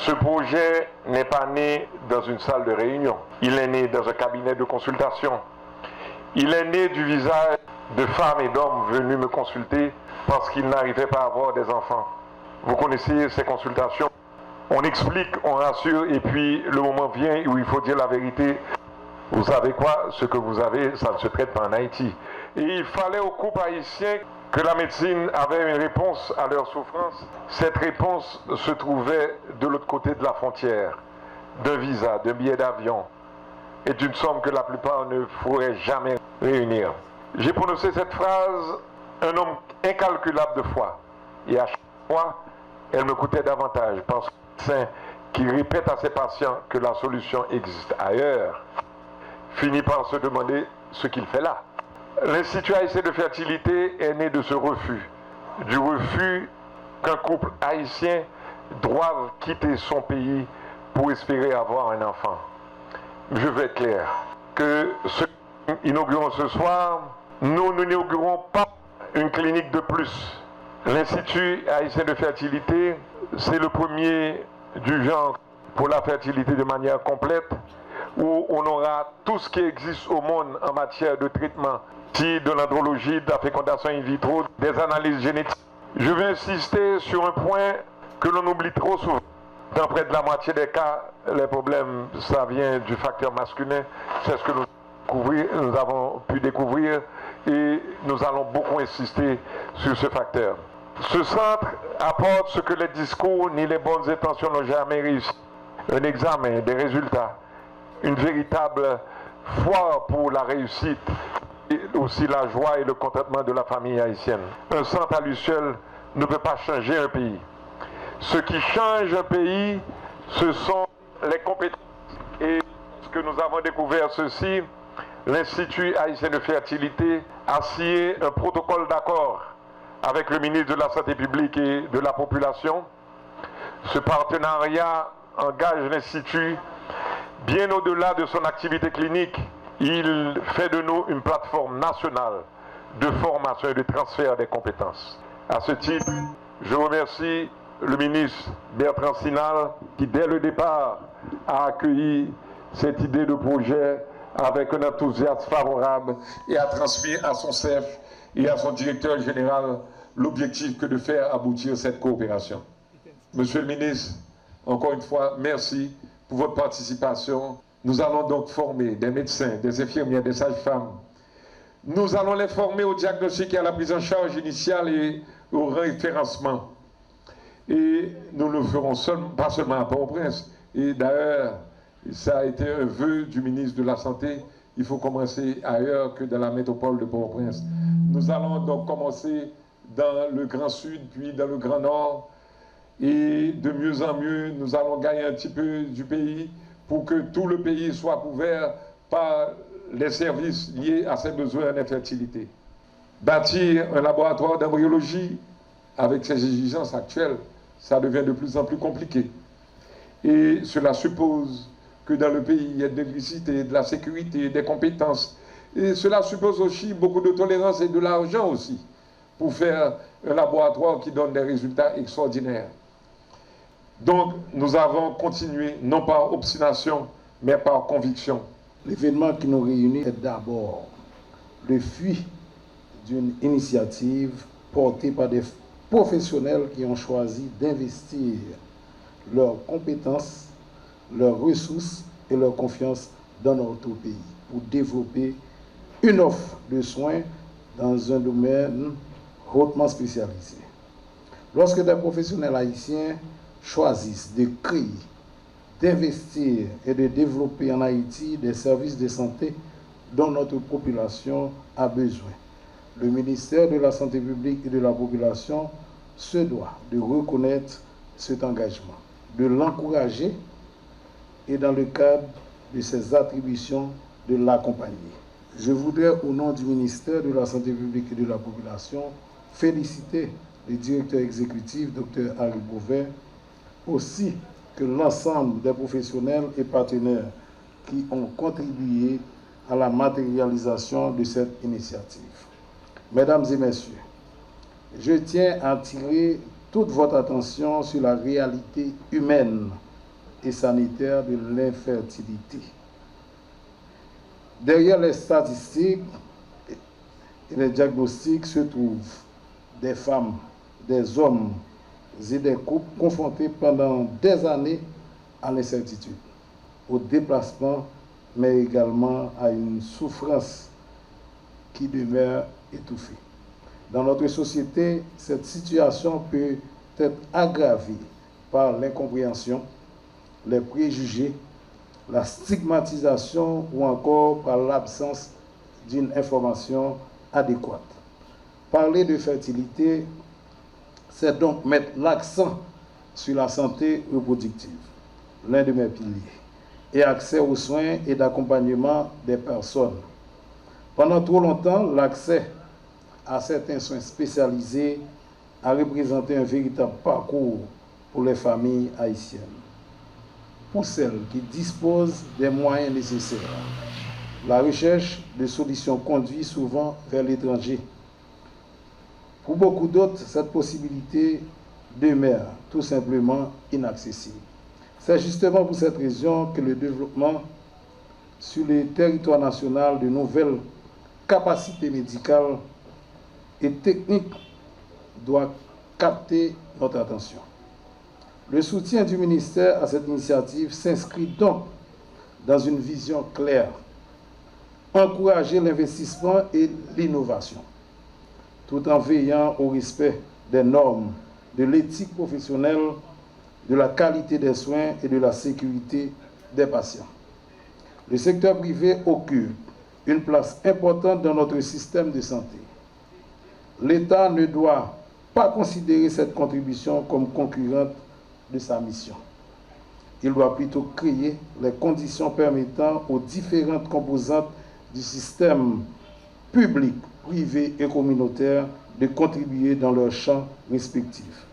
Ce projet n'est pas né dans une salle de réunion. Il est né dans un cabinet de consultation. Il est né du visage de femmes et d'hommes venus me consulter parce qu'ils n'arrivaient pas à avoir des enfants. Vous connaissez ces consultations. On explique, on rassure, et puis le moment vient où il faut dire la vérité. Vous savez quoi? Ce que vous avez, ça ne se traite pas en Haïti. Et il fallait aux couples haïtiens que la médecine avait une réponse à leur souffrance. Cette réponse se trouvait de l'autre côté de la frontière, d'un visa, d'un billet d'avion et d'une somme que la plupart ne pourraient jamais réunir. J'ai prononcé cette phrase un nombre incalculable de fois. Et à chaque fois, elle me coûtait davantage parce que le médecin qui répète à ses patients que la solution existe ailleurs finit par se demander ce qu'il fait là. L'Institut haïtien de fertilité est né de ce refus, du refus qu'un couple haïtien doive quitter son pays pour espérer avoir un enfant. Je vais être clair, que ce que nous inaugurons ce soir, nous n'inaugurons pas une clinique de plus. L'Institut haïtien de fertilité, c'est le premier du genre pour la fertilité de manière complète, où on aura tout ce qui existe au monde en matière de traitement, de l'andrologie, de la fécondation in vitro, des analyses génétiques. Je vais insister sur un point que l'on oublie trop souvent. Dans près de la moitié des cas, les problèmes, ça vient du facteur masculin. C'est ce que nous avons pu découvrir et nous allons beaucoup insister sur ce facteur. Ce centre apporte ce que les discours ni les bonnes intentions n'ont jamais réussi. Un examen, des résultats, une véritable foi pour la réussite et aussi la joie et le contentement de la famille haïtienne. Un centre à lui seul ne peut pas changer un pays. Ce qui change un pays, ce sont les compétences. Et ce que nous avons découvert ceci, l'Institut haïtien de fertilité a signé un protocole d'accord avec le ministre de la Santé publique et de la Population. Ce partenariat engage l'Institut bien au-delà de son activité clinique. Il fait de nous une plateforme nationale de formation et de transfert des compétences. À ce titre, je remercie le ministre Bertrand Sinal qui, dès le départ, a accueilli cette idée de projet avec un enthousiasme favorable et a transmis à son chef et à son directeur général l'objectif que de faire aboutir cette coopération. Monsieur le ministre, encore une fois, merci pour votre participation. Nous allons donc former des médecins, des infirmières, des sages-femmes. Nous allons les former au diagnostic et à la prise en charge initiale et au référencement. Et nous le ferons pas seulement à Port-au-Prince. Et d'ailleurs, ça a été un vœu du ministre de la Santé. Il faut commencer ailleurs que dans la métropole de Port-au-Prince. Nous allons donc commencer dans le Grand Sud, puis dans le Grand Nord. Et de mieux en mieux, nous allons gagner un petit peu du pays pour que tout le pays soit couvert par les services liés à ses besoins en infertilité. Bâtir un laboratoire d'embryologie avec ces exigences actuelles, ça devient de plus en plus compliqué. Et cela suppose que dans le pays, il y ait de l'électricité, de la sécurité, des compétences. Et cela suppose aussi beaucoup de tolérance et de l'argent aussi pour faire un laboratoire qui donne des résultats extraordinaires. Donc, nous avons continué, non par obstination, mais par conviction. L'événement qui nous réunit est d'abord le fruit d'une initiative portée par des professionnels qui ont choisi d'investir leurs compétences, leurs ressources et leur confiance dans notre pays pour développer une offre de soins dans un domaine hautement spécialisé. Lorsque des professionnels haïtiens choisissent de créer, d'investir et de développer en Haïti des services de santé dont notre population a besoin, le ministère de la Santé publique et de la Population se doit de reconnaître cet engagement, de l'encourager et dans le cadre de ses attributions de l'accompagner. Je voudrais, au nom du ministère de la Santé publique et de la Population, féliciter le directeur exécutif, Dr Harry Beauvais, aussi que l'ensemble des professionnels et partenaires qui ont contribué à la matérialisation de cette initiative. Mesdames et messieurs, je tiens à attirer toute votre attention sur la réalité humaine et sanitaire de l'infertilité. Derrière les statistiques et les diagnostics se trouvent des femmes, des hommes et des couples confrontés pendant des années à l'incertitude, au déplacement, mais également à une souffrance qui demeure étouffée. Dans notre société, cette situation peut être aggravée par l'incompréhension, les préjugés, la stigmatisation ou encore par l'absence d'une information adéquate. Parler de fertilité, c'est donc mettre l'accent sur la santé reproductive, l'un de mes piliers, et accès aux soins et d'accompagnement des personnes. Pendant trop longtemps, l'accès à certains soins spécialisés a représenté un véritable parcours pour les familles haïtiennes. Pour celles qui disposent des moyens nécessaires, la recherche de solutions conduit souvent vers l'étranger. Pour beaucoup d'autres, cette possibilité demeure tout simplement inaccessible. C'est justement pour cette raison que le développement sur le territoire national de nouvelles capacités médicales et techniques doit capter notre attention. Le soutien du ministère à cette initiative s'inscrit donc dans une vision claire, encourager l'investissement et l'innovation, tout en veillant au respect des normes, de l'éthique professionnelle, de la qualité des soins et de la sécurité des patients. Le secteur privé occupe une place importante dans notre système de santé. L'État ne doit pas considérer cette contribution comme concurrente de sa mission. Il doit plutôt créer les conditions permettant aux différentes composantes du système public, privé et communautaire de contribuer dans leurs champs respectifs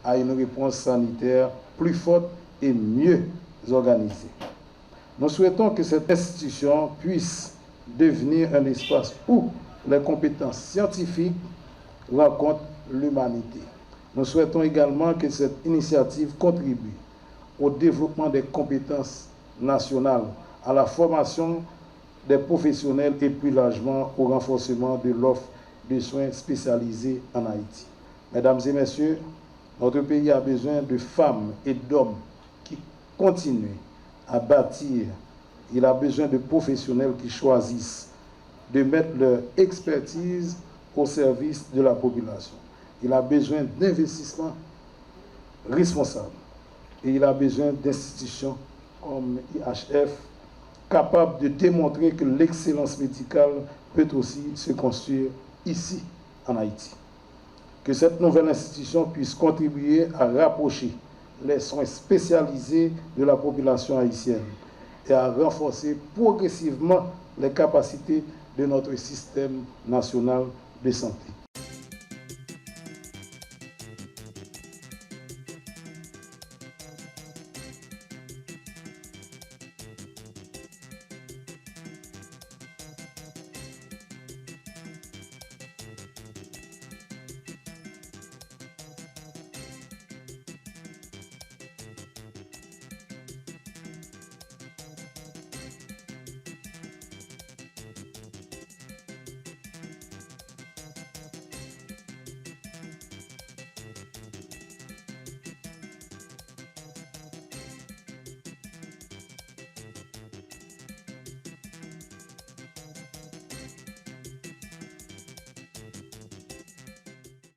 à une réponse sanitaire plus forte et mieux organisée. Nous souhaitons que cette institution puisse devenir un espace où les compétences scientifiques rencontrent l'humanité. Nous souhaitons également que cette initiative contribue au développement des compétences nationales, à la formation des professionnels et plus largement au renforcement de l'offre de soins spécialisés en Haïti. Mesdames et messieurs, notre pays a besoin de femmes et d'hommes qui continuent à bâtir. Il a besoin de professionnels qui choisissent de mettre leur expertise au service de la population. Il a besoin d'investissements responsables et il a besoin d'institutions comme IHF capables de démontrer que l'excellence médicale peut aussi se construire ici en Haïti. Que cette nouvelle institution puisse contribuer à rapprocher les soins spécialisés de la population haïtienne et à renforcer progressivement les capacités de notre système national de santé.